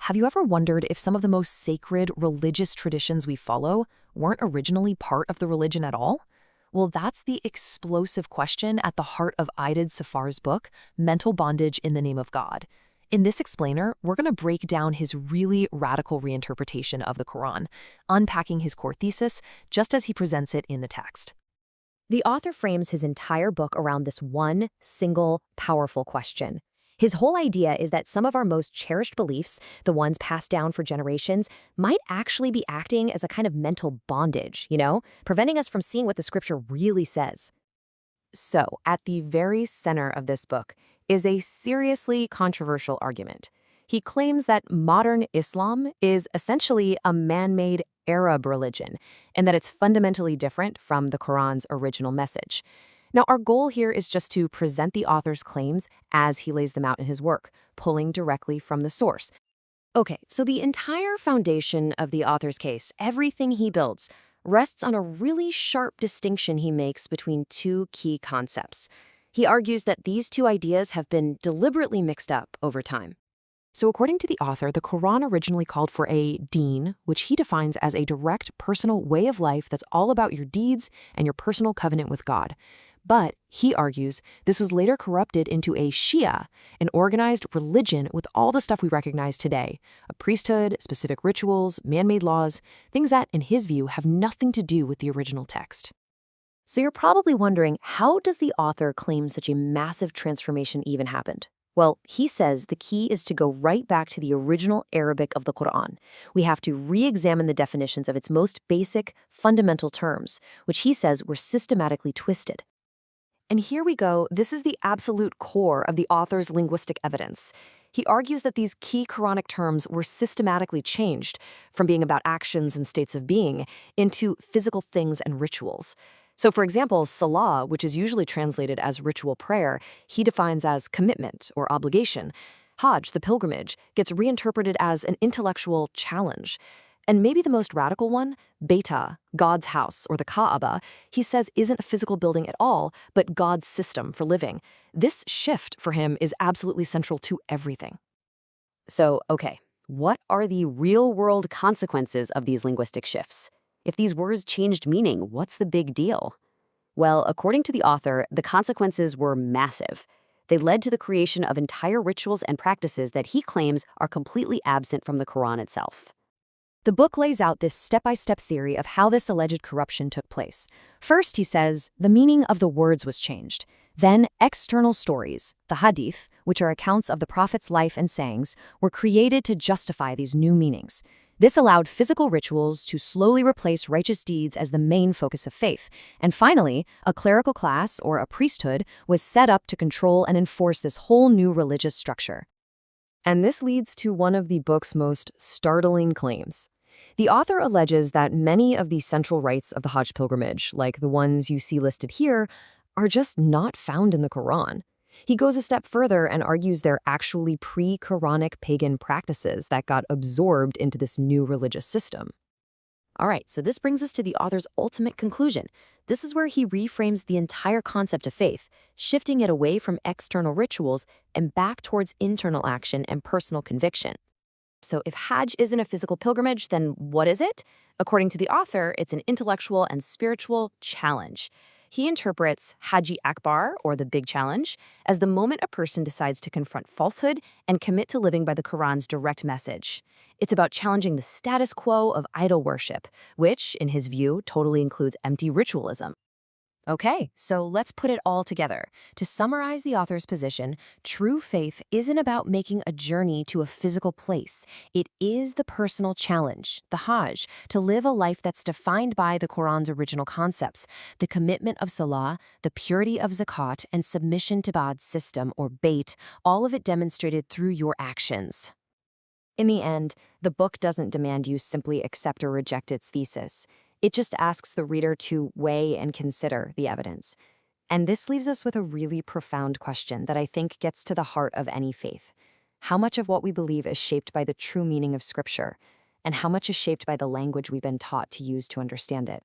Have you ever wondered if some of the most sacred religious traditions we follow weren't originally part of the religion at all? Well, that's the explosive question at the heart of Aidid Safar's book, Mental Bondage in the Name of God. In this explainer, we're going to break down his really radical reinterpretation of the Qur'an, unpacking his core thesis just as he presents it in the text. The author frames his entire book around this one single, powerful question. His whole idea is that some of our most cherished beliefs, the ones passed down for generations, might actually be acting as a kind of mental bondage, preventing us from seeing what the scripture really says. So, at the very center of this book is a seriously controversial argument. He claims that modern Islam is essentially a man-made Arab religion, and that it's fundamentally different from the Quran's original message. Now, our goal here is just to present the author's claims as he lays them out in his work, pulling directly from the source. Okay, so the entire foundation of the author's case, everything he builds, rests on a really sharp distinction he makes between two key concepts. He argues that these two ideas have been deliberately mixed up over time. So according to the author, the Quran originally called for a deen, which he defines as a direct personal way of life that's all about your deeds and your personal covenant with God. But, he argues, this was later corrupted into a Shia, an organized religion with all the stuff we recognize today, a priesthood, specific rituals, man-made laws, things that, in his view, have nothing to do with the original text. So you're probably wondering, how does the author claim such a massive transformation even happened? Well, he says the key is to go right back to the original Arabic of the Qur'an. We have to re-examine the definitions of its most basic, fundamental terms, which he says were systematically twisted. And here we go, this is the absolute core of the author's linguistic evidence. He argues that these key Quranic terms were systematically changed from being about actions and states of being into physical things and rituals. So for example, salah, which is usually translated as ritual prayer, he defines as commitment or obligation. Hajj, the pilgrimage, gets reinterpreted as an intellectual challenge. And maybe the most radical one, Beta, God's house, or the Kaaba, he says isn't a physical building at all, but God's system for living. This shift for him is absolutely central to everything. So, okay, what are the real-world consequences of these linguistic shifts? If these words changed meaning, what's the big deal? Well, according to the author, the consequences were massive. They led to the creation of entire rituals and practices that he claims are completely absent from the Quran itself. The book lays out this step-by-step theory of how this alleged corruption took place. First, he says, the meaning of the words was changed. Then, external stories, the hadith, which are accounts of the Prophet's life and sayings, were created to justify these new meanings. This allowed physical rituals to slowly replace righteous deeds as the main focus of faith. And finally, a clerical class, or a priesthood, was set up to control and enforce this whole new religious structure. And this leads to one of the book's most startling claims. The author alleges that many of the central rites of the Hajj pilgrimage, like the ones you see listed here, are just not found in the Quran. He goes a step further and argues they're actually pre-Quranic pagan practices that got absorbed into this new religious system. All right, so this brings us to the author's ultimate conclusion. This is where he reframes the entire concept of faith, shifting it away from external rituals and back towards internal action and personal conviction. So if Hajj isn't a physical pilgrimage, then what is it? According to the author, it's an intellectual and spiritual challenge. He interprets Haji Akbar, or the Big Challenge, as the moment a person decides to confront falsehood and commit to living by the Quran's direct message. It's about challenging the status quo of idol worship, which, in his view, totally includes empty ritualism. Okay, so let's put it all together. To summarize the author's position, true faith isn't about making a journey to a physical place. It is the personal challenge, the Hajj, to live a life that's defined by the Quran's original concepts, the commitment of salah, the purity of zakat, and submission to God's system, or bait, all of it demonstrated through your actions. In the end, the book doesn't demand you simply accept or reject its thesis. It just asks the reader to weigh and consider the evidence. And this leaves us with a really profound question that I think gets to the heart of any faith. How much of what we believe is shaped by the true meaning of Scripture, and how much is shaped by the language we've been taught to use to understand it?